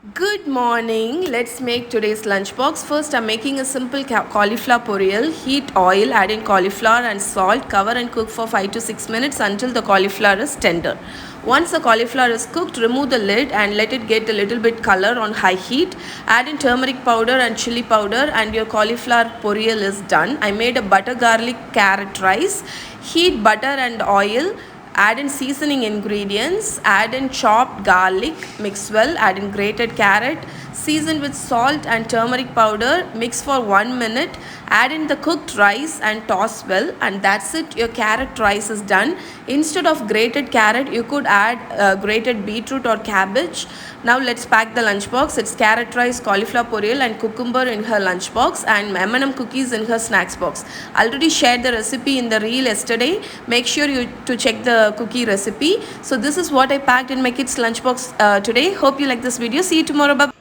Good morning. Let's make today's lunchbox. First, I'm making a simple cauliflower poriyal. Heat oil, add in cauliflower and salt. Cover and cook for 5 to 6 minutes until the cauliflower is tender. Once the cauliflower is cooked, remove the lid and let it get a little bit color on high heat. Add in turmeric powder and chili powder and your cauliflower poriyal is done. I made a butter garlic carrot rice. Heat butter and oil. Add in seasoning ingredients, add in chopped garlic, mix well, add in grated carrot, season with salt and turmeric powder, mix for 1 minute, add in the cooked rice and toss well, and that's it, your carrot rice is done. Instead of grated carrot, you could add grated beetroot or cabbage. Now let's pack the lunchbox. It's carrot rice, cauliflower poriyal and cucumber in her lunchbox and M&M cookies in her snacks box. I already shared the recipe in the reel yesterday. Make sure you to check the cookie recipe. So this is what I packed in my kids lunchbox today. Hope you like this video. See you tomorrow. Bye.